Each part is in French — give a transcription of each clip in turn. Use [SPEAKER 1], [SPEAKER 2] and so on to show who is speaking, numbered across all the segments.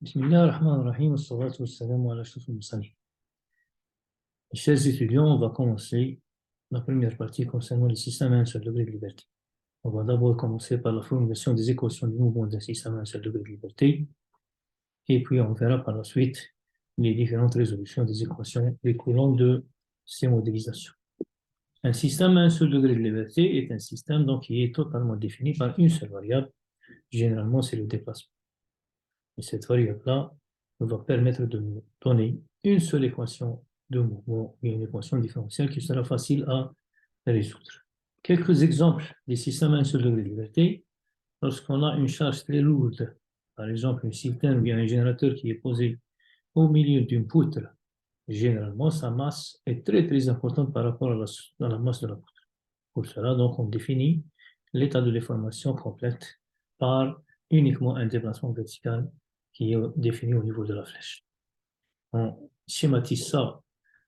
[SPEAKER 1] Bismillah ar-Rahman ar-Rahim, as-salatu was-salamu ala ashrafil mursalin. Chers étudiants, on va commencer la première partie concernant le système à un seul degré de liberté. On va d'abord commencer par la formulation des équations du mouvement d'un système à un seul degré de liberté, et puis on verra par la suite les différentes résolutions des équations découlant de ces modélisations. Un système à un seul degré de liberté est un système donc, qui est totalement défini par une seule variable. Généralement, c'est le déplacement. Et cette variable-là va permettre de nous donner une seule équation de mouvement et une équation différentielle qui sera facile à résoudre. Quelques exemples des systèmes à un seul degré de liberté. Lorsqu'on a une charge très lourde, par exemple une citerne ou bien un générateur qui est posé au milieu d'une poutre, généralement sa masse est très importante par rapport à la masse de la poutre. Pour cela, donc, on définit l'état de déformation complète par uniquement un déplacement vertical qui est défini au niveau de la flèche. On schématise ça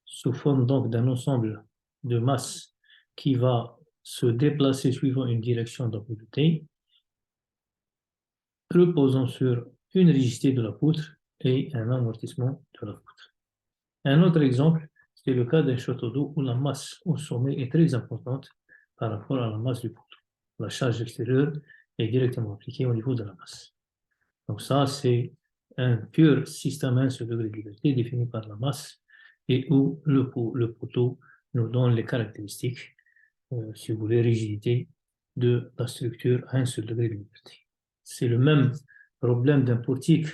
[SPEAKER 1] sous forme donc d'un ensemble de masses qui va se déplacer suivant une direction d'amplitude, reposant sur une rigidité de la poutre et un amortissement de la poutre. Un autre exemple, c'est le cas d'un château d'eau où la masse au sommet est très importante par rapport à la masse du poteau. La charge extérieure est directement appliquée au niveau de la masse. Donc ça, c'est un pur système à un seul degré de liberté défini par la masse et où le poteau nous donne les caractéristiques, si vous voulez, rigidité de la structure à un seul degré de liberté. C'est le même problème d'un portique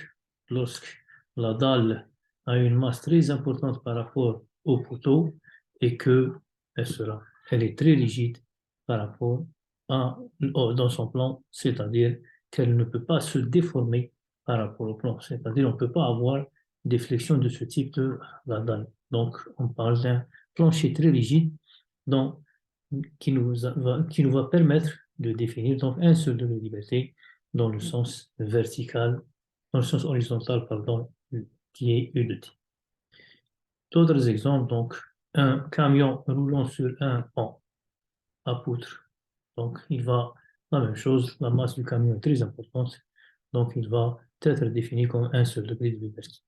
[SPEAKER 1] lorsque la dalle a une masse très importante par rapport au poteau et elle est très rigide par rapport dans son plan, c'est-à-dire qu'elle ne peut pas se déformer par rapport au plan. C'est-à-dire qu'on ne peut pas avoir des flexions de ce type de la dalle. Donc, on parle d'un plancher très rigide qui nous va permettre de définir donc un seul degré de liberté dans le sens vertical, dans le sens horizontal, pardon, qui est U de T. D'autres exemples, donc, un camion roulant sur un pont à poutre. Donc, la même chose, la masse du camion est très importante, donc il va être défini comme un seul degré de liberté.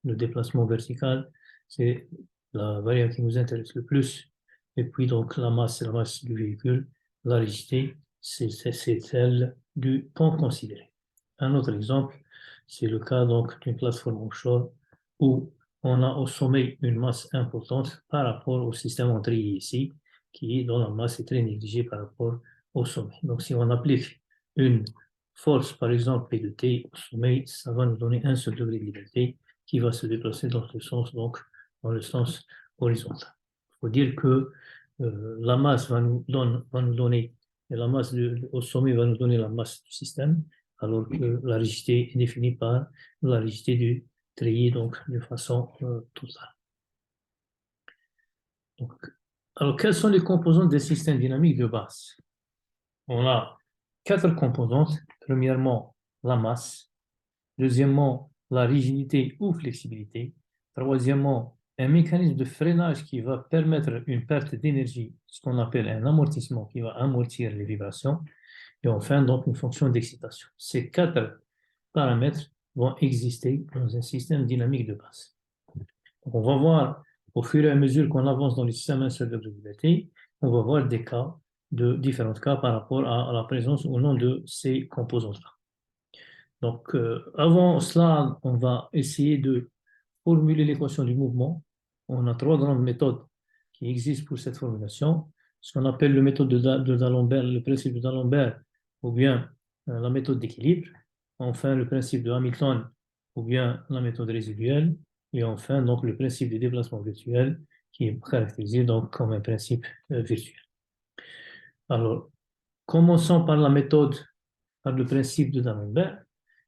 [SPEAKER 1] Le déplacement vertical, c'est la variable qui nous intéresse le plus, et puis donc la masse, c'est la masse du véhicule, la rigidité, c'est celle du pont considéré. Un autre exemple, c'est le cas donc d'une plateforme offshore où on a au sommet une masse importante par rapport au système entrée ici, dont la masse est très négligée par rapport au sommet. Donc, si on applique une force, par exemple, P de T au sommet, ça va nous donner un seul degré de liberté qui va se déplacer dans le sens, donc, dans le sens horizontal. Il faut dire que la masse va nous donner, la masse au sommet va nous donner la masse du système, alors que la rigidité est définie par la rigidité du treillis, donc de façon totale. Donc, alors, quelles sont les composantes des systèmes dynamiques de base? On a 4 composantes. Premièrement, la masse. Deuxièmement, la rigidité ou flexibilité. Troisièmement, un mécanisme de freinage qui va permettre une perte d'énergie, ce qu'on appelle un amortissement qui va amortir les vibrations. Et enfin, donc, une fonction d'excitation. Ces 4 paramètres vont exister dans un système dynamique de base. Donc, on va voir au fur et à mesure qu'on avance dans le système à un seul degré de liberté, on va voir différents cas par rapport à la présence ou non de ces composantes-là. Donc, avant cela, on va essayer de formuler l'équation du mouvement. On a 3 grandes méthodes qui existent pour cette formulation. Ce qu'on appelle la méthode de D'Alembert, le principe de D'Alembert, ou bien la méthode d'équilibre. Enfin, le principe de Hamilton, ou bien la méthode résiduelle. Et enfin, donc, le principe du déplacement virtuel, qui est caractérisé donc, comme un principe virtuel. Alors, commençons par la méthode, par le principe de D'Alembert.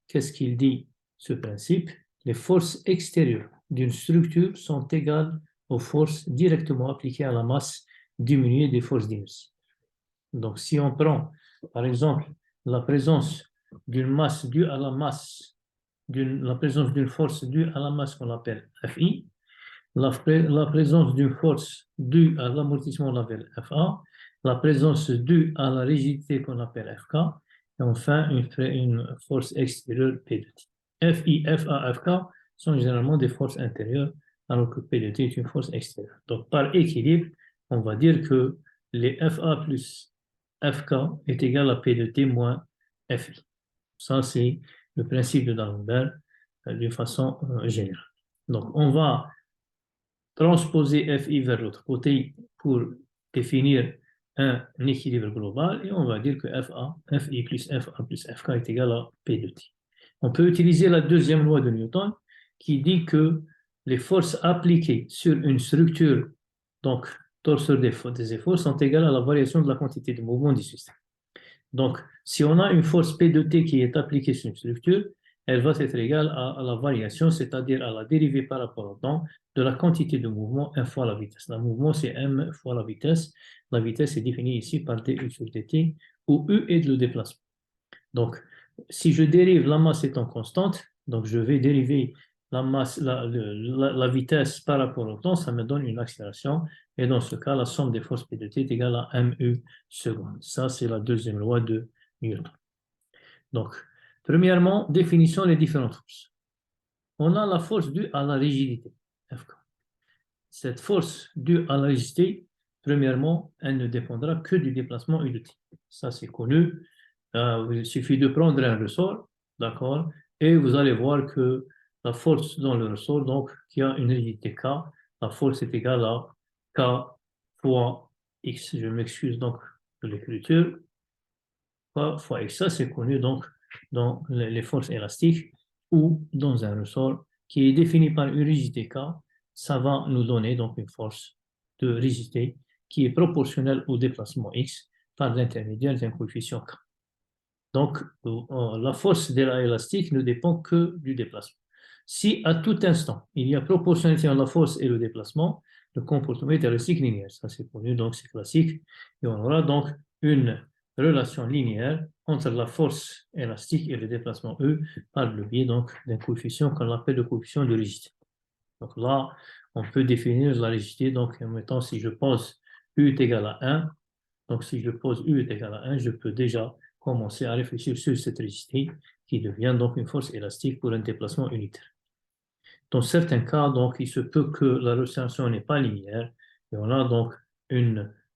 [SPEAKER 1] Qu'est-ce qu'il dit, ce principe? Les forces extérieures d'une structure sont égales aux forces directement appliquées à la masse diminuée des forces d'inertie. Donc, si on prend, par exemple, la présence d'une masse due à la masse, la présence d'une force due à la masse qu'on appelle Fi, la présence d'une force due à l'amortissement qu'on appelle Fa, la présence due à la rigidité qu'on appelle Fk, et enfin une force extérieure P de T. FI, FA, FK sont généralement des forces intérieures, alors que P de T est une force extérieure. Donc, par équilibre, on va dire que les FA plus FK est égal à P de T moins FI. Ça, c'est le principe de D'Alembert d'une façon générale. Donc, on va transposer FI vers l'autre côté pour définir un équilibre global et on va dire que FA, FI plus FA plus FK est égal à P de T. On peut utiliser la deuxième loi de Newton qui dit que les forces appliquées sur une structure, donc torseur des efforts, sont égales à la variation de la quantité de mouvement du système. Donc, si on a une force P de T qui est appliquée sur une structure, elle va être égale à la variation, c'est-à-dire à la dérivée par rapport au temps de la quantité de mouvement 1 fois la vitesse. Le mouvement, c'est M fois la vitesse. La vitesse est définie ici par dU sur dt, où U est le déplacement. Donc, si je dérive la masse étant constante, donc je vais dériver la masse, la vitesse par rapport au temps, ça me donne une accélération. Et dans ce cas, la somme des forces P de T est égale à mu seconde. Ça, c'est la deuxième loi de Newton. Donc, premièrement, définissons les différentes forces. On a la force due à la rigidité, Fk. Cette force due à la rigidité, premièrement, elle ne dépendra que du déplacement U de T. Ça, c'est connu. Il suffit de prendre un ressort, d'accord, et vous allez voir que la force dans le ressort, donc, qui a une rigidité K, la force est égale à K fois X. Je m'excuse donc de l'écriture. K fois X, ça c'est connu donc dans les forces élastiques ou dans un ressort qui est défini par une rigidité K, ça va nous donner donc une force de rigidité qui est proportionnelle au déplacement X par l'intermédiaire d'un coefficient K. Donc, la force de l'élastique ne dépend que du déplacement. Si à tout instant, il y a proportionnalité entre la force et le déplacement, le comportement est élastique linéaire. Ça, c'est connu, donc c'est classique. Et on aura donc une relation linéaire entre la force élastique et le déplacement E par le biais d'un coefficient qu'on appelle le coefficient de rigidité. Donc là, on peut définir la rigidité. Donc, en mettant, si je pose U est égal à 1, donc si je pose U est égal à 1, je peux déjà commencer à réfléchir sur cette rigidité qui devient donc une force élastique pour un déplacement unitaire. Dans certains cas, donc, il se peut que la relation n'est pas linéaire et on a donc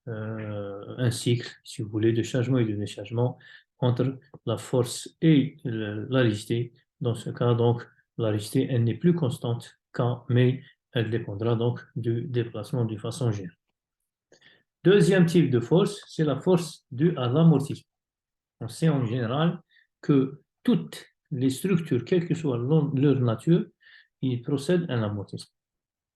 [SPEAKER 1] un cycle, si vous voulez, de chargement et de déchargement entre la force et la rigidité. Dans ce cas, donc, la rigidité, elle n'est plus constante mais elle dépendra donc du déplacement de façon générale. Deuxième type de force, c'est la force due à l'amortissement. On sait en général que toutes les structures, quelle que soit leur nature, ils procèdent à un amortissement.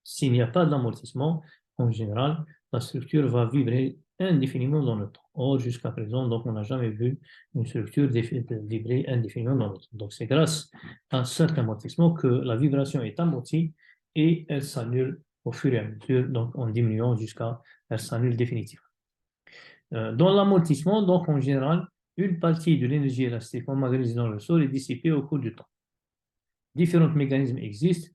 [SPEAKER 1] S'il n'y a pas d'amortissement, en général, la structure va vibrer indéfiniment dans le temps. Or, jusqu'à présent, donc, on n'a jamais vu une structure vibrer indéfiniment dans le temps. Donc, c'est grâce à cet amortissement que la vibration est amortie et elle s'annule au fur et à mesure, donc en diminuant jusqu'à elle s'annule définitivement. Dans l'amortissement, donc en général, une partie de l'énergie élastique emmagasinée dans le sol est dissipée au cours du temps. Différents mécanismes existent,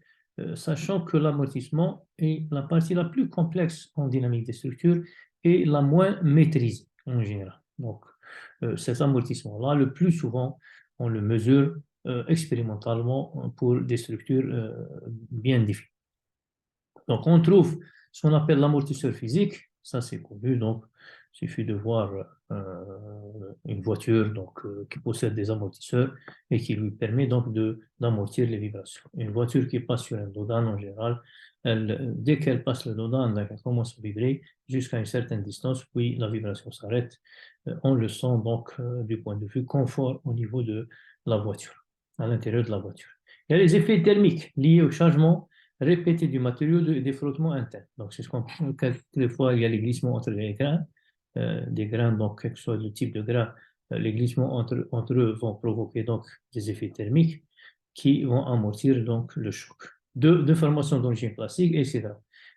[SPEAKER 1] sachant que l'amortissement est la partie la plus complexe en dynamique des structures et la moins maîtrisée en général. Donc, cet amortissement-là, le plus souvent, on le mesure expérimentalement pour des structures bien définies. Donc, on trouve ce qu'on appelle l'amortisseur physique, ça c'est connu, donc il suffit de voir une voiture qui possède des amortisseurs et qui lui permet donc d'amortir les vibrations. Une voiture qui passe sur un dodan en général, dès qu'elle passe le dodan, elle commence à vibrer jusqu'à une certaine distance, puis la vibration s'arrête. On le sent donc du point de vue confort au niveau de la voiture, à l'intérieur de la voiture. Il y a les effets thermiques liés au changement répété du matériau des frottements internes. Donc, c'est ce qu'on quelquefois il y a les glissements entre les grains, des grains, donc quel que soit le type de grain, les glissements entre eux vont provoquer donc des effets thermiques qui vont amortir donc le choc. Deux formations d'origine plastique, etc.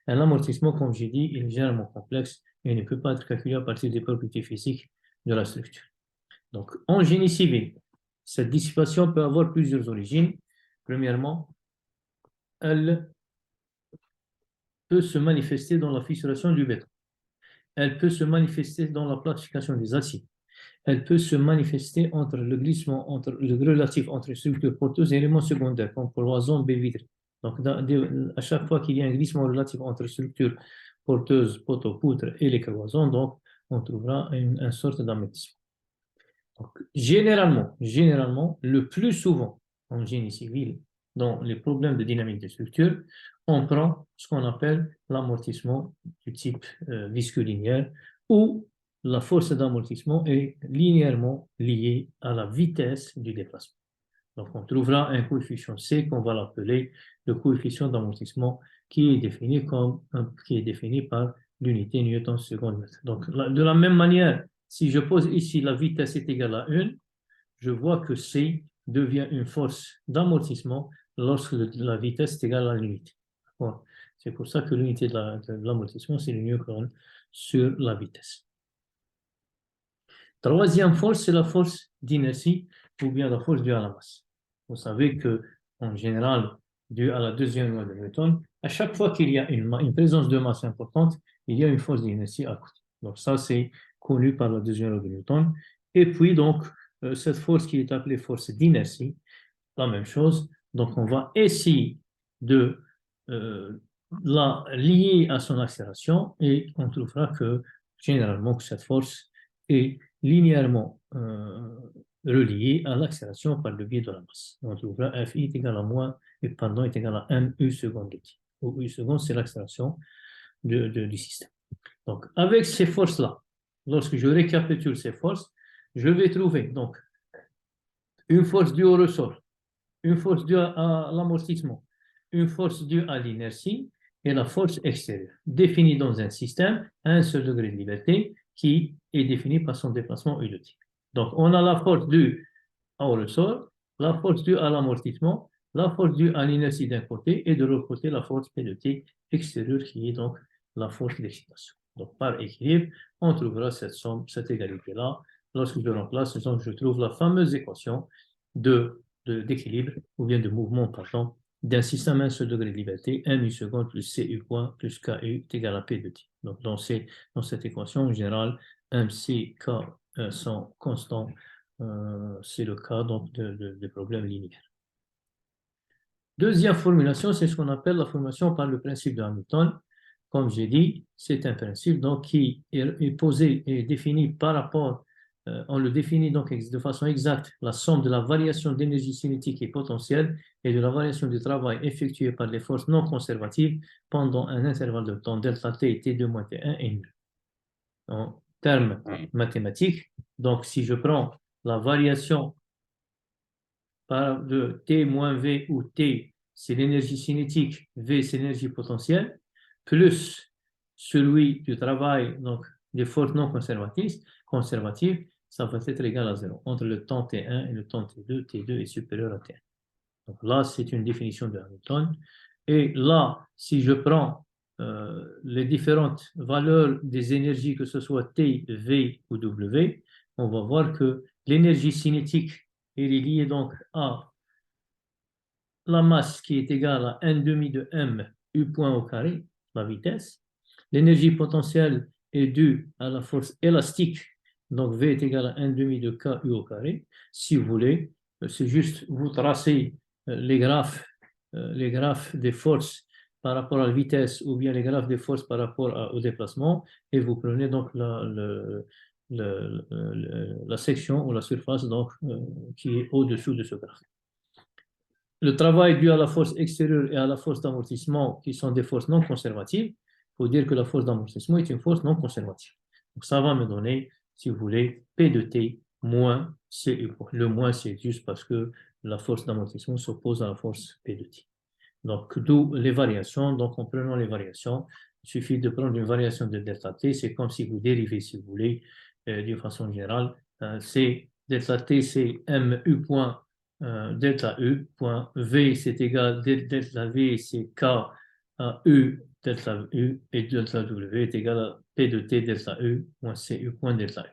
[SPEAKER 1] Un amortissement, comme j'ai dit, est généralement complexe et ne peut pas être calculé à partir des propriétés physiques de la structure. Donc, en génie civil, cette dissipation peut avoir plusieurs origines. Premièrement, elle peut se manifester dans la fissuration du béton. Elle peut se manifester dans la plastification des aciers. elle peut se manifester entre le glissement, entre le relatif entre structure porteuse et éléments secondaires, comme cloison, baie vitrée. Donc, à chaque fois qu'il y a un glissement relatif entre structure porteuse, poteau, poutre et les cloisons, donc, on trouvera une sorte d'amortissement. Donc, généralement, le plus souvent en génie civil, dans les problèmes de dynamique de structure, on prend ce qu'on appelle l'amortissement du type visco-linéaire, où la force d'amortissement est linéairement liée à la vitesse du déplacement. Donc, on trouvera un coefficient C qu'on va l'appeler le coefficient d'amortissement qui est défini par l'unité newton-seconde mètre. Donc, de la même manière, si je pose ici la vitesse est égale à 1, je vois que C devient une force d'amortissement lorsque la vitesse est égale à l'unité. Bon, c'est pour ça que l'unité de l'amortissement, c'est le newton sur la vitesse. Troisième force, c'est la force d'inertie ou bien la force due à la masse. Vous savez qu'en général, due à la deuxième loi de Newton, à chaque fois qu'il y a une présence de masse importante, il y a une force d'inertie à côté. Donc ça, c'est connu par la deuxième loi de Newton. Et puis, donc, cette force qui est appelée force d'inertie, la même chose. Donc, on va essayer de la lier à son accélération et on trouvera que généralement que cette force est linéairement reliée à l'accélération par le biais de la masse. On trouvera Fi est égal à moins et pendant est égal à mu seconde de t. Où U seconde, c'est l'accélération du système. Donc, avec ces forces-là, lorsque je récapitule ces forces, je vais trouver donc une force due au ressort, une force due à l'amortissement, une force due à l'inertie et la force extérieure, définie dans un système à un seul degré de liberté qui est défini par son déplacement U de t. Donc, on a la force due au ressort, la force due à l'amortissement, la force due à l'inertie d'un côté et de l'autre côté, la force P de t extérieure qui est donc la force d'excitation. Donc, par équilibre, on trouvera cette somme, cette égalité-là. Lorsque je remplace, donc, je trouve la fameuse équation d'équilibre ou bien de mouvement, pardon, d'un système à un seul degré de liberté, mu seconde plus cu point plus ku est égal à P de t. Donc, dans cette équation, en général, MC, K sont constants. C'est le cas donc des problèmes linéaires. Deuxième formulation, c'est ce qu'on appelle la formulation par le principe de Hamilton. Comme j'ai dit, c'est un principe donc, qui est posé et défini par rapport, on le définit donc de façon exacte, la somme de la variation d'énergie cinétique et potentielle et de la variation du travail effectué par les forces non conservatives pendant un intervalle de temps delta t, t2 moins t1 et nul. En termes mathématiques, donc si je prends la variation de T moins V où T, c'est l'énergie cinétique, V, c'est l'énergie potentielle, plus celui du travail, donc des forces non conservatives, ça va être égal à 0. Entre le temps T1 et le temps T2, T2 est supérieur à T1. Donc là, c'est une définition de Hamilton. Et là, si je prends les différentes valeurs des énergies, que ce soit T, V ou W, on va voir que l'énergie cinétique est liée donc à la masse qui est égale à 1 demi de m u point au carré, la vitesse. L'énergie potentielle est due à la force élastique, donc V est égal à 1 demi de k u au carré. Si vous voulez, c'est juste vous tracez les graphes des forces par rapport à la vitesse ou bien les graphes des forces par rapport au déplacement et vous prenez donc la section ou la surface donc, qui est au-dessous de ce graphe. Le travail dû à la force extérieure et à la force d'amortissement, qui sont des forces non conservatives, il faut dire que la force d'amortissement est une force non conservative. Donc ça va me donner, si vous voulez, P de T moins CU. Le moins, c'est juste parce que la force d'amortissement s'oppose à la force P de T. Donc, d'où les variations. Donc, en prenant les variations, il suffit de prendre une variation de delta T. C'est comme si vous dérivez, si vous voulez, d'une façon générale. C'est delta T, c'est MU point delta U point V, c'est égal, delta V, c'est K à U delta U, et delta W est égal à P de T delta U moins CU point delta U.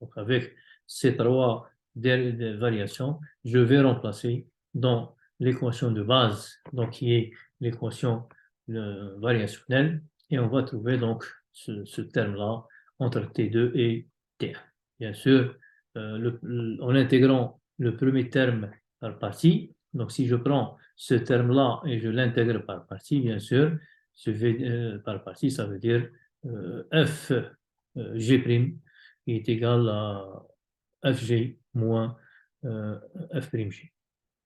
[SPEAKER 1] Donc, avec ces trois variations, je vais remplacer dans l'équation de base, donc qui est l'équation variationnelle, et on va trouver donc ce terme-là entre T2 et T1. Bien sûr, en intégrant le premier terme par partie. Donc, si je prends ce terme-là et je l'intègre par partie, bien sûr, par partie, ça veut dire f g' est égal à fg moins f'g.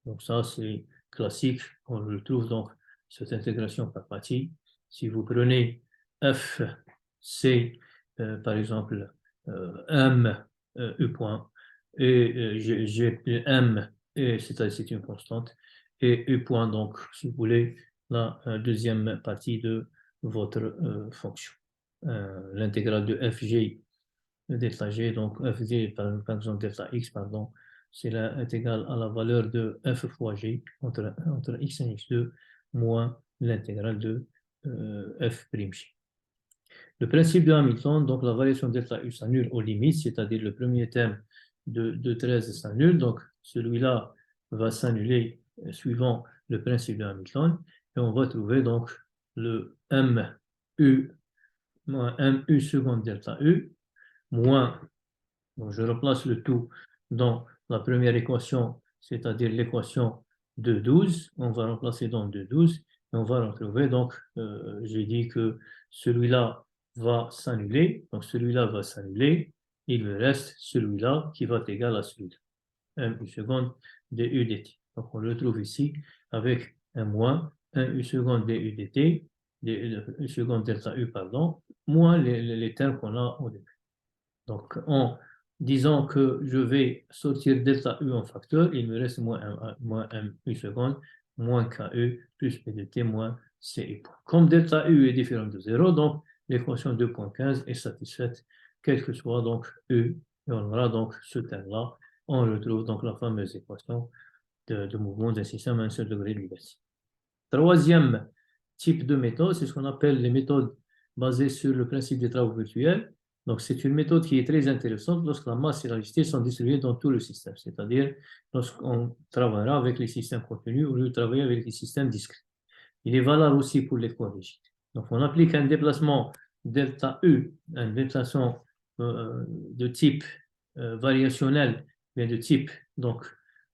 [SPEAKER 1] Donc ça, c'est classique. On le trouve donc, cette intégration par partie. Si vous prenez f, c'est par exemple m u point, et m, c'est une constante, et u point, donc, si vous voulez, la deuxième partie de votre fonction. L'intégrale de fg delta g, donc fg, par exemple, delta x, pardon, c'est égal à la valeur de f fois g entre x et x2 moins l'intégrale de f'. Le principe de Hamilton, donc la variation delta u s'annule aux limites, c'est-à-dire le premier terme de 13 s'annule, donc celui-là va s'annuler suivant le principe de Hamilton, et on va trouver donc le mu moins mu seconde delta u moins, donc je replace le tout dans la première équation, c'est-à-dire l'équation de 12, on va remplacer dans 12, et on va retrouver, donc j'ai dit que celui-là va s'annuler, donc celui-là va s'annuler, il me reste celui-là qui va être égal à celui-là, u seconde du dt. Donc on le trouve ici avec un moins, u seconde du dt, u seconde delta u, pardon, moins les termes qu'on a au début. Donc, en disant que je vais sortir delta U en facteur, il me reste moins M U seconde, moins KU, plus P de T, moins CU. Comme delta U est différent de 0, donc l'équation 2.15 est satisfaite, quel que soit donc U, et on aura donc ce terme-là. On retrouve donc la fameuse équation de mouvement d'un système à un seul degré de liberté. Troisième type de méthode, c'est ce qu'on appelle les méthodes basées sur le principe des travaux virtuels. Donc, c'est une méthode qui est très intéressante lorsque la masse et la densité sont distribuées dans tout le système, c'est-à-dire lorsqu'on travaillera avec les systèmes contenus au lieu de travailler avec les systèmes discrets. Il est valable aussi pour les points rigides. Donc, on applique un déplacement delta U, un déplacement de type variationnel, mais de type donc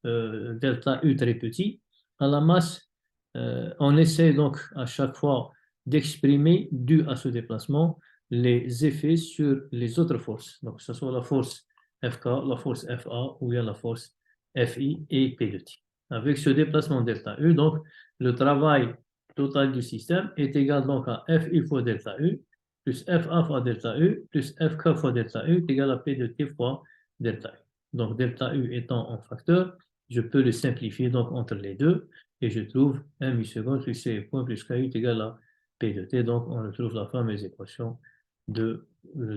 [SPEAKER 1] delta U très petit, à la masse. On essaie donc à chaque fois d'exprimer, dû à ce déplacement, les effets sur les autres forces. Donc, que ce soit la force FK, la force FA ou bien la force FI et P de T. Avec ce déplacement delta U, donc, le travail total du système est égal donc à FI fois delta U, plus FA fois delta U, plus FK fois delta U, est égal à P de T fois delta U. Donc, delta U étant en facteur, je peux le simplifier donc entre les deux, et je trouve 1 milliseconde plus C point plus KU est égal à P de T. Donc, on retrouve la fameuse équation de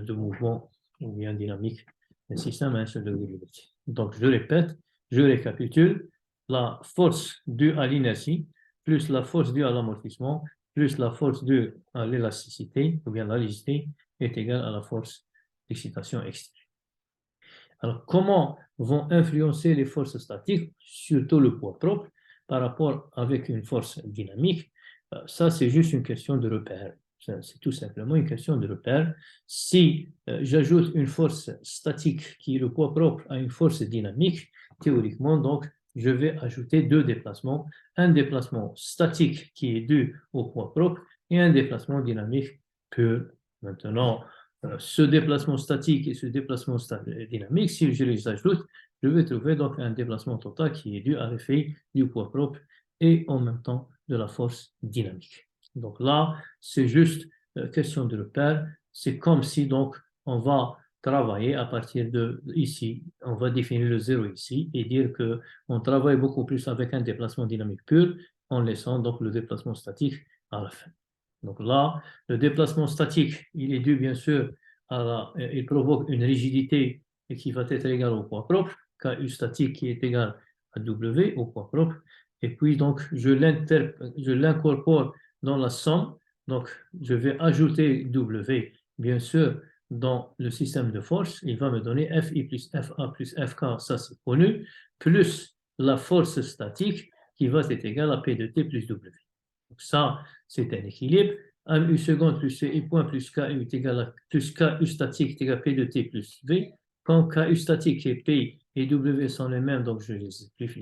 [SPEAKER 1] mouvement ou bien dynamique d'un système à un seul degré de liberté. Donc, je répète, je récapitule, la force due à l'inertie plus la force due à l'amortissement plus la force due à l'élasticité ou bien la rigidité est égale à la force d'excitation extérieure. Alors, comment vont influencer les forces statiques, surtout le poids propre, par rapport avec une force dynamique? Ça, c'est juste une question de repère. C'est tout simplement une question de repère. Si j'ajoute une force statique qui est le poids propre à une force dynamique, théoriquement, donc, je vais ajouter deux déplacements. Un déplacement statique qui est dû au poids propre et un déplacement dynamique pur. Maintenant, ce déplacement statique et ce déplacement dynamique, si je les ajoute, je vais trouver donc un déplacement total qui est dû à l'effet du poids propre et en même temps de la force dynamique. Donc là, c'est juste question de repère. C'est comme si donc on va travailler à partir de ici, on va définir le zéro ici et dire qu'on travaille beaucoup plus avec un déplacement dynamique pur en laissant donc le déplacement statique à la fin. Donc là, le déplacement statique, il est dû bien sûr il provoque une rigidité qui va être égale au poids propre, KU statique qui est égal à W au poids propre, et puis donc je l'incorpore dans la somme, donc je vais ajouter W, bien sûr, dans le système de force, il va me donner FI plus FA plus FK, ça c'est connu, plus la force statique qui va être égale à P de T plus W. Donc ça, c'est un équilibre. 1 U seconde plus C point plus KU est égal à plus KU statique est égal à P de T plus V quand KU statique et P et W sont les mêmes, donc je les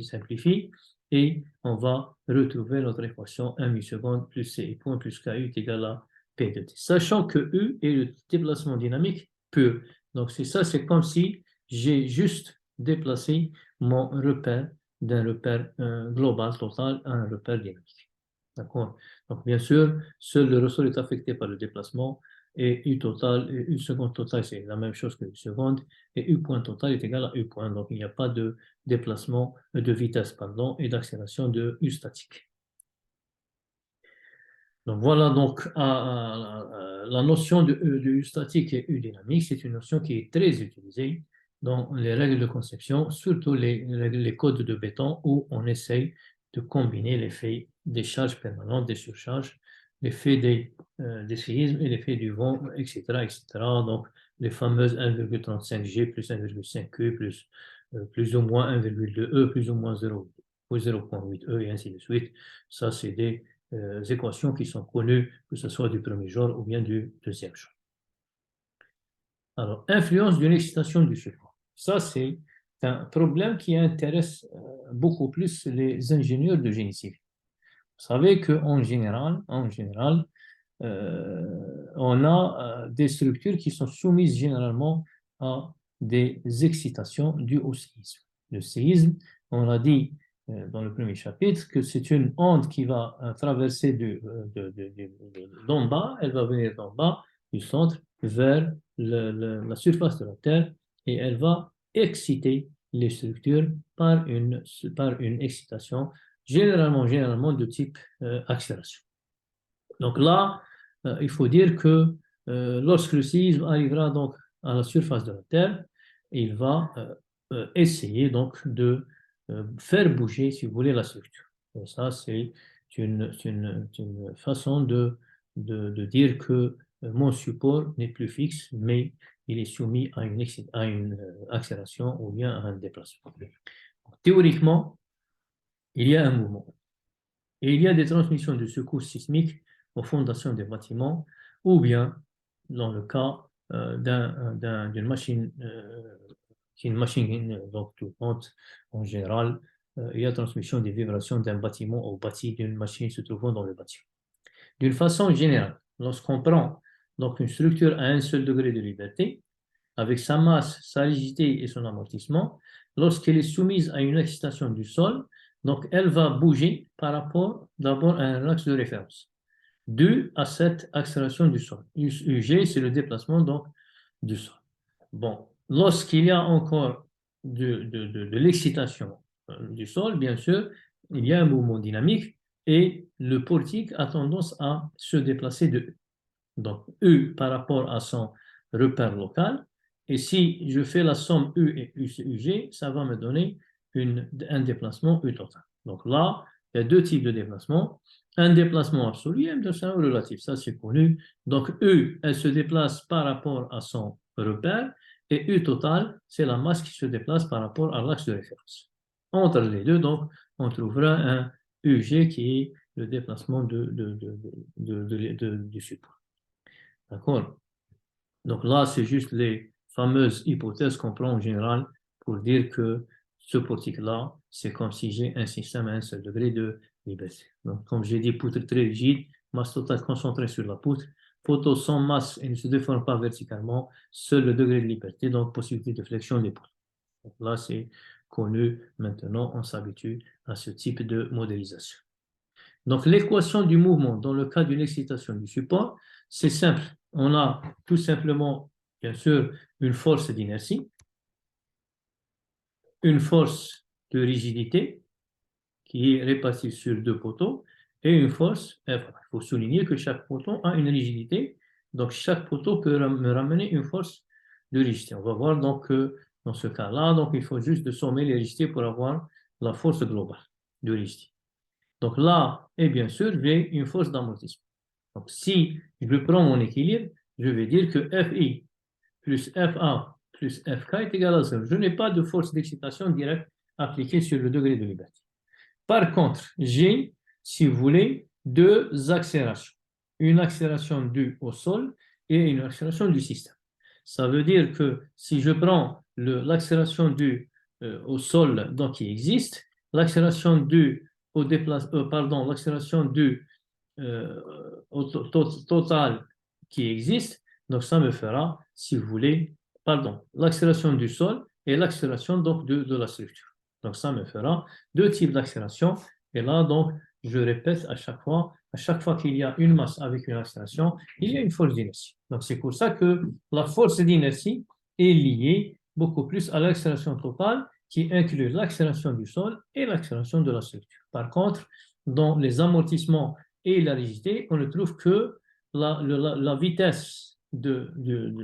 [SPEAKER 1] simplifie, et on va retrouver notre équation 1 milliseconde plus C point plus KU est égal à P de T. Sachant que U est le déplacement dynamique pur. Donc c'est ça, c'est comme si j'ai juste déplacé mon repère d'un repère global total à un repère dynamique. D'accord? Donc bien sûr, seul le ressort est affecté par le déplacement et U total, U seconde totale, c'est la même chose que U seconde, et U point total est égal à U point. Donc il n'y a pas de déplacement de vitesse, pardon, et d'accélération de U statique. Donc voilà, donc la notion de U statique et U dynamique, c'est une notion qui est très utilisée dans les règles de conception, surtout les codes de béton où on essaye de combiner l'effet des charges permanentes, des surcharges, l'effet des séismes et l'effet du vent, etc., etc. Donc les fameuses 1,35 G plus 1,5 Q plus ou moins 1,2 E plus ou moins 0,8 E et ainsi de suite. Ça, c'est des équations qui sont connues, que ce soit du premier genre ou bien du deuxième genre. Alors, influence d'une excitation du support. Ça, c'est un problème qui intéresse beaucoup plus les ingénieurs de génie civil. Vous savez qu'en général, on a des structures qui sont soumises généralement à des excitations dues au séisme. Le séisme, on a dit dans le premier chapitre que c'est une onde qui va traverser d'en bas, elle va venir d'en bas, du centre, vers la surface de la Terre et elle va exciter les structures par une excitation généralement de type accélération. Donc là, il faut dire que lorsque le séisme arrivera donc à la surface de la Terre, il va essayer donc de faire bouger, si vous voulez, la structure. Et ça, c'est une façon de dire que mon support n'est plus fixe, mais il est soumis à une accélération ou bien à un déplacement. Théoriquement, il y a un mouvement. Et il y a des transmissions de secousses sismiques aux fondations des bâtiments, ou bien, dans le cas d'une machine, donc tournante en général, il y a transmission des vibrations d'un bâtiment au bâti d'une machine se trouvant dans le bâtiment. D'une façon générale, lorsqu'on prend donc une structure à un seul degré de liberté, avec sa masse, sa rigidité et son amortissement, lorsqu'elle est soumise à une excitation du sol, donc elle va bouger par rapport d'abord à un axe de référence, dû à cette accélération du sol. UG, c'est le déplacement donc du sol. Bon, lorsqu'il y a encore de l'excitation du sol, bien sûr, il y a un mouvement dynamique et le portique a tendance à se déplacer de U. Donc U par rapport à son repère local. Et si je fais la somme U et UG, ça va me donner un déplacement U total. Donc là, il y a deux types de déplacements. Un déplacement absolu et un déplacement relatif. Ça, c'est connu. Donc U, elle se déplace par rapport à son repère. Et U total, c'est la masse qui se déplace par rapport à l'axe de référence. Entre les deux, donc, on trouvera un UG qui est le déplacement du support. D'accord? Donc là, c'est juste les fameuses hypothèses qu'on prend en général pour dire que ce portique-là, c'est comme si j'ai un système à un seul degré de liberté. Donc, comme j'ai dit, poutre très rigide, masse totale concentrée sur la poutre, poteau sans masse et ne se déforme pas verticalement, seul le degré de liberté, donc possibilité de flexion des poutres. Donc là, c'est connu. Maintenant, on s'habitue à ce type de modélisation. Donc, l'équation du mouvement dans le cas d'une excitation du support, c'est simple. On a tout simplement, bien sûr, une force d'inertie, une force de rigidité qui est répartie sur deux poteaux et une force F. Il faut souligner que chaque poteau a une rigidité. Donc, chaque poteau peut me ramener une force de rigidité. On va voir donc que dans ce cas-là, donc, il faut juste de sommer les rigidités pour avoir la force globale de rigidité. Donc là, et bien sûr, j'ai une force d'amortissement. Donc si je prends mon équilibre, je vais dire que FI plus FA plus FK est égal à 0. Je n'ai pas de force d'excitation directe appliquée sur le degré de liberté. Par contre, j'ai, si vous voulez, deux accélérations. Une accélération due au sol et une accélération du système. Ça veut dire que si je prends l'accélération due au sol donc, qui existe, l'accélération due l'accélération due total qui existe, donc ça me fera, si vous voulez, l'accélération du sol et l'accélération donc de la structure. Donc ça me fera deux types d'accélération. Et là, donc, je répète à chaque fois qu'il y a une masse avec une accélération, il y a une force d'inertie. Donc c'est pour ça que la force d'inertie est liée beaucoup plus à l'accélération totale qui inclut l'accélération du sol et l'accélération de la structure. Par contre, dans les amortissements et la rigidité, on ne trouve que la vitesse de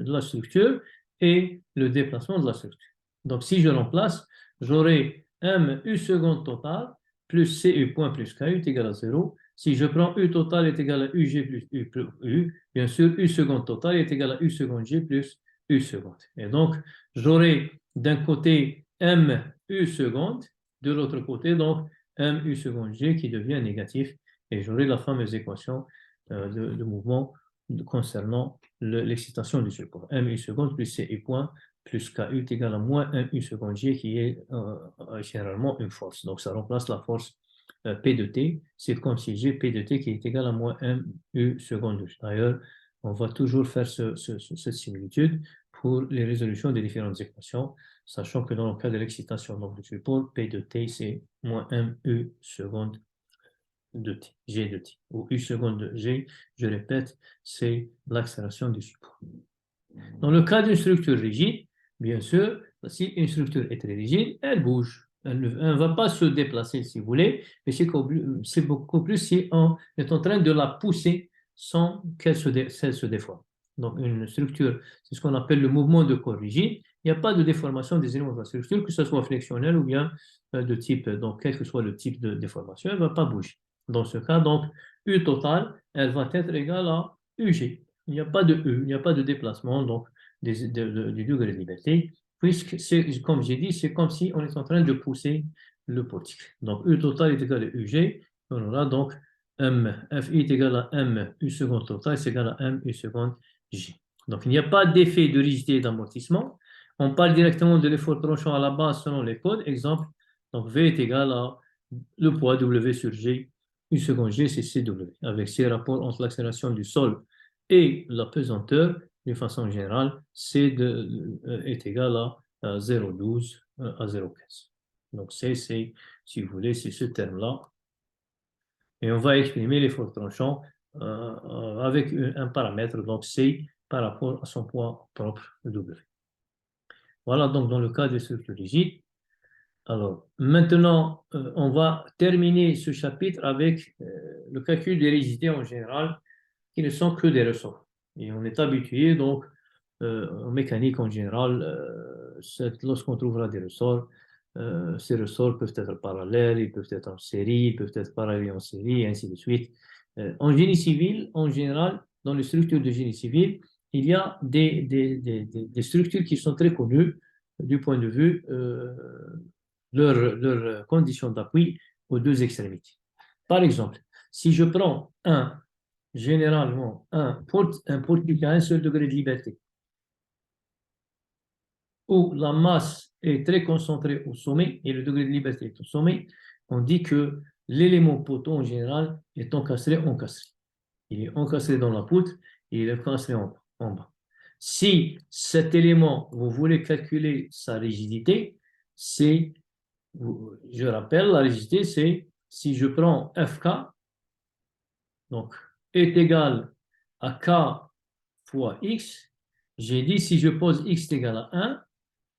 [SPEAKER 1] la structure et le déplacement de la structure. Donc, si je remplace, j'aurai m u seconde totale plus cu point plus ku est égal à 0. Si je prends u total est égal à ug plus u, bien sûr, u seconde totale est égal à u seconde g plus u seconde. Et donc, j'aurai d'un côté m u seconde, de l'autre côté, donc, m u seconde g qui devient négatif. Et j'aurai la fameuse équation de mouvement concernant l'excitation du support. M u seconde plus cu point plus ku est égal à moins 1 u seconde g qui est généralement une force. Donc ça remplace la force P de t. C'est comme si j'ai P de t qui est égal à moins 1 u seconde g. D'ailleurs, on va toujours faire cette similitude pour les résolutions des différentes équations, sachant que dans le cas de l'excitation du support, P de t c'est moins 1 u seconde de t, g de t, ou u seconde de g, je répète, c'est l'accélération du support. Dans le cas d'une structure rigide, bien sûr, si une structure est très rigide, elle bouge. Elle ne va pas se déplacer, si vous voulez, mais c'est beaucoup plus si on est en train de la pousser sans qu'elle se déforme. Donc, une structure, c'est ce qu'on appelle le mouvement de corps rigide. Il n'y a pas de déformation des éléments de la structure, que ce soit flexionnel ou bien de type, donc quel que soit le type de déformation, elle ne va pas bouger. Dans ce cas, donc, U total, elle va être égale à UG. Il n'y a pas de E, il n'y a pas de déplacement donc, du degré de liberté, puisque, comme j'ai dit, c'est comme si on est en train de pousser le portique. Donc, U total est égal à UG. On aura donc M, FI est égal à M, U seconde total, c'est égal à M, U seconde G. Donc, il n'y a pas d'effet de rigidité et d'amortissement. On parle directement de l'effort tranchant à la base selon les codes. Exemple, donc V est égal à le poids W sur G. U seconde G, c'est CW. Avec ces rapports entre l'accélération du sol et la pesanteur, d'une façon générale, C est égal à 0,12 à 0,15. Donc, C, c'est, si vous voulez, c'est ce terme-là. Et on va exprimer l'effort tranchant avec un paramètre, donc C, par rapport à son poids propre, W. Voilà, donc dans le cas des structures rigides. Alors, maintenant, on va terminer ce chapitre avec le calcul des rigidités en général, qui ne sont que des ressorts. Et on est habitué, donc, en mécanique en général, lorsqu'on trouvera des ressorts, ces ressorts peuvent être parallèles, ils peuvent être en série, ils peuvent être parallèles en série, et ainsi de suite. En génie civil, en général, dans les structures de génie civil, il y a des structures qui sont très connues du point de vue leurs conditions d'appui aux deux extrémités. Par exemple, si je prends généralement un portique à un seul degré de liberté, où la masse est très concentrée au sommet et le degré de liberté est au sommet, on dit que l'élément poteau en général est encastré. Il est encastré dans la poutre et il est encastré en bas. Si cet élément, vous voulez calculer sa rigidité, je rappelle, la rigidité, c'est si je prends FK, donc est égal à K fois X, j'ai dit si je pose X est égal à 1,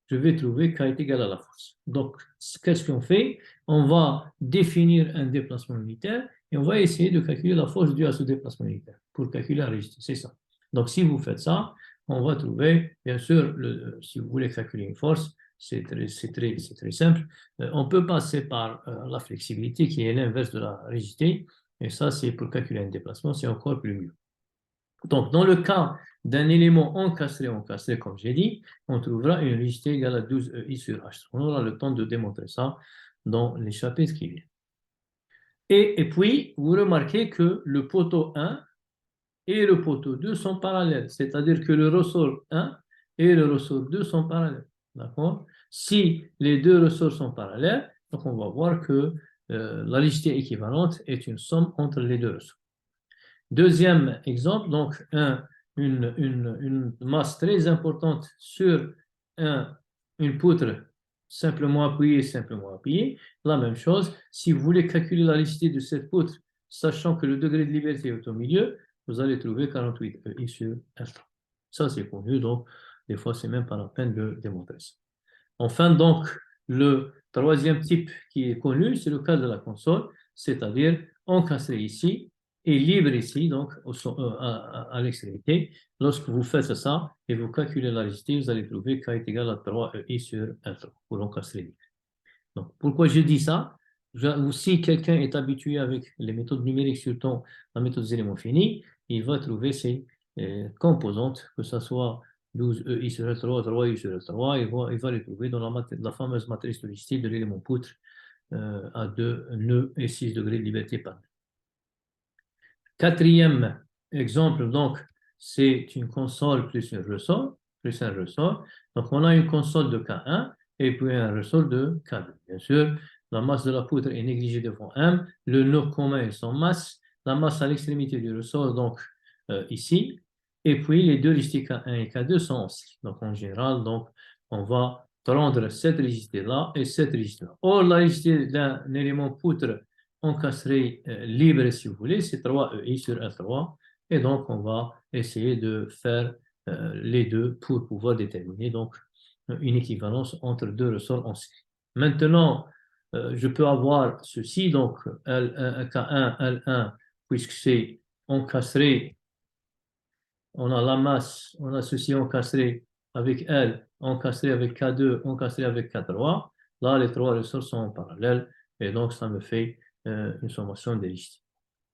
[SPEAKER 1] je vais trouver K est égal à la force. Donc, qu'est-ce qu'on fait? On va définir un déplacement unitaire et on va essayer de calculer la force due à ce déplacement unitaire pour calculer la rigidité. C'est ça. Donc, si vous faites ça, on va trouver, bien sûr, si vous voulez calculer une force, c'est très simple. On peut passer par la flexibilité qui est l'inverse de la rigidité. Et ça, c'est pour calculer un déplacement, c'est encore plus mieux. Donc, dans le cas d'un élément encastré, comme j'ai dit, on trouvera une rigidité égale à 12 EI sur H. On aura le temps de démontrer ça dans les chapitres qui viennent. Et puis, vous remarquez que le poteau 1 et le poteau 2 sont parallèles, c'est-à-dire que le ressort 1 et le ressort 2 sont parallèles. D'accord? Si les deux ressorts sont parallèles, donc on va voir que la rigidité équivalente est une somme entre les deux ressorts. Deuxième exemple, donc une masse très importante sur une poutre simplement appuyée. La même chose, si vous voulez calculer la rigidité de cette poutre, sachant que le degré de liberté est au milieu, vous allez trouver 48 EI sur L3. Ça, c'est connu, donc des fois, c'est même pas la peine de démontrer ça. Enfin, donc, le troisième type qui est connu, c'est le cas de la console, c'est-à-dire encastré ici et libre ici, donc à l'extrémité. Lorsque vous faites ça et vous calculez la rigidité, vous allez trouver K est égal à 3 EI sur L3 pour l'encastré libre. Donc, pourquoi je dis ça? Si quelqu'un est habitué avec les méthodes numériques, surtout la méthode des éléments finis, il va trouver ces composantes, que ce soit 12 EI sur L3, 3I sur L3, il va les trouver dans la fameuse matrice de rigidité de l'élément poutre à 2 nœuds et 6 degrés de liberté par nœud. Quatrième exemple, donc, c'est une console plus un ressort. Donc, on a une console de K1 et puis un ressort de K2. Bien sûr, la masse de la poutre est négligée devant M. Le nœud commun est sans masse. La masse à l'extrémité du ressort, donc ici. Et puis, les deux rigidités K1 et K2 sont aussi. Donc, en général, donc, on va prendre cette rigidité-là et cette rigidité-là. Or, la rigidité d'un élément poutre encastré libre, si vous voulez, c'est 3 EI sur L3. Et donc, on va essayer de faire les deux pour pouvoir déterminer donc une équivalence entre deux ressorts en série. Maintenant, je peux avoir ceci, donc L1, K1, L1, puisque c'est encastré, on a la masse, on a ceci encastré avec L, encastré avec K2, encastré avec K3. Là, les trois ressorts sont en parallèle et donc ça me fait une sommation des rigidités.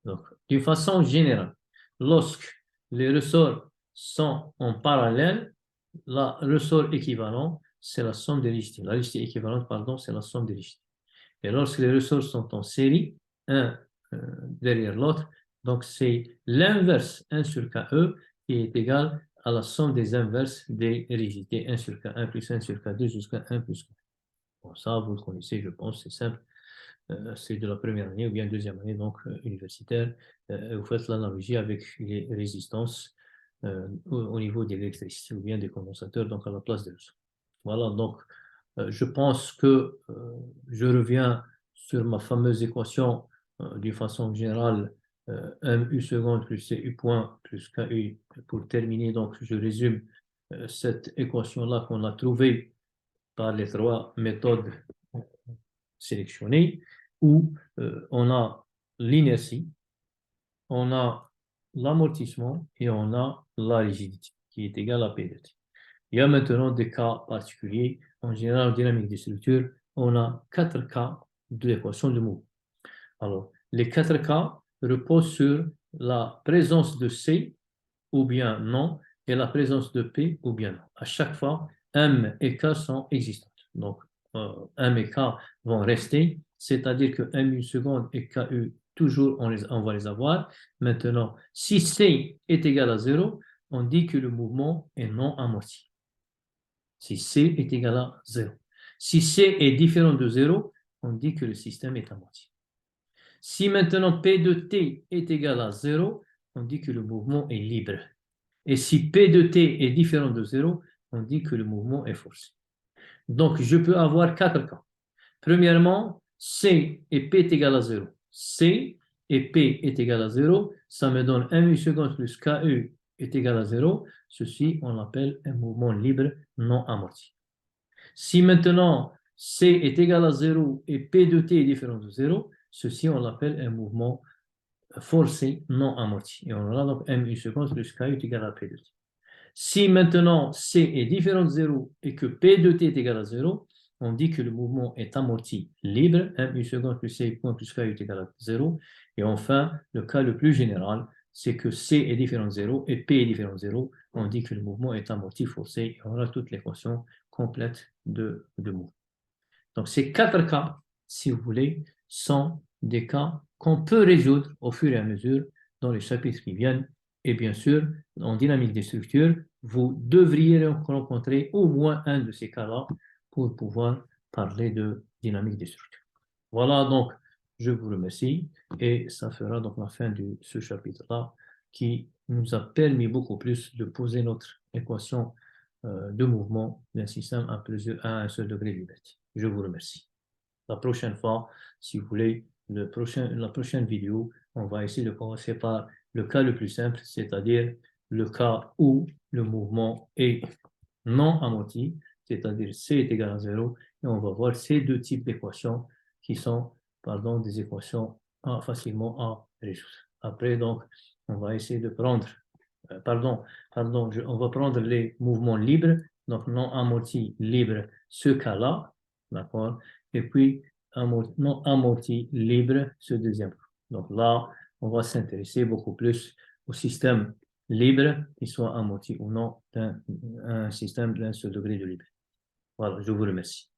[SPEAKER 1] Donc, d'une façon générale, lorsque les ressorts sont en parallèle, le ressort équivalent, c'est la somme des rigidités. La rigidité équivalente, pardon, c'est la somme des rigidités. Et lorsque les ressorts sont en série, un derrière l'autre, donc c'est l'inverse 1 sur KE qui est égal à la somme des inverses des rigidités 1 sur K1 plus 1 sur K2 jusqu'à 1 plus K. Bon, ça, vous le connaissez, je pense, c'est simple. C'est de la première année ou bien deuxième année, donc universitaire. Vous faites l'analogie avec les résistances au niveau de l'électricité ou bien des condensateurs, donc à la place des ressorts. Voilà, donc je pense que je reviens sur ma fameuse équation d'une façon générale, MU seconde plus CU point plus KU pour terminer. Donc, je résume cette équation-là qu'on a trouvée par les trois méthodes sélectionnées, où on a l'inertie, on a l'amortissement et on a la rigidité, qui est égale à P de T. Il y a maintenant des cas particuliers. En général, en dynamique des structures, on a 4 cas de l'équation de mouvement. Alors, les 4 cas reposent sur la présence de C ou bien non et la présence de P ou bien non. À chaque fois, M et K sont existantes. Donc, M et K vont rester, c'est-à-dire que MU seconde et KU, toujours, on va les avoir. Maintenant, si C est égal à 0, on dit que le mouvement est non amorti. Si C est égal à 0. Si C est différent de 0, on dit que le système est amorti. Si maintenant P de T est égal à 0, on dit que le mouvement est libre. Et si P de T est différent de 0, on dit que le mouvement est forcé. Donc, je peux avoir 4 cas. Premièrement, C et P est égal à 0. C et P est égal à 0. Ça me donne 1 seconde plus KU est égal à 0. Ceci, on l'appelle un mouvement libre non amorti. Si maintenant C est égal à 0 et P de T est différent de 0, ceci, on l'appelle un mouvement forcé non amorti. Et on aura donc MU seconde plus KU est égal à P de T. Si maintenant C est différent de 0 et que P de T est égal à 0, on dit que le mouvement est amorti libre, MU seconde plus C point plus KU est égal à 0. Et enfin, le cas le plus général, c'est que C est différent de 0 et P est différent de 0. On dit que le mouvement est amorti forcé et on a toute l'équation complète de mouvement. Donc, ces 4 cas, si vous voulez, sont des cas qu'on peut résoudre au fur et à mesure dans les chapitres qui viennent Et bien sûr, en dynamique des structures, vous devriez rencontrer au moins un de ces cas-là pour pouvoir parler de dynamique des structures. Voilà, donc, je vous remercie et ça fera donc la fin de ce chapitre-là qui nous a permis beaucoup plus de poser notre équation de mouvement d'un système à un seul degré de liberté. Je vous remercie. La prochaine fois, si vous voulez, la prochaine vidéo, on va essayer de commencer par le cas le plus simple, c'est-à-dire le cas où le mouvement est non amorti, c'est-à-dire C est égal à 0, et on va voir ces deux types d'équations qui sont, pardon, des équations facilement à résoudre. Après, donc, on va essayer de prendre, on va prendre les mouvements libres, donc non amortis libres, ce cas-là, d'accord, et puis non amorti libre, ce deuxième cas. Donc là, on va s'intéresser beaucoup plus au système libre, qu'il soit amorti ou non, un système d'un seul degré de libre. Voilà, je vous remercie.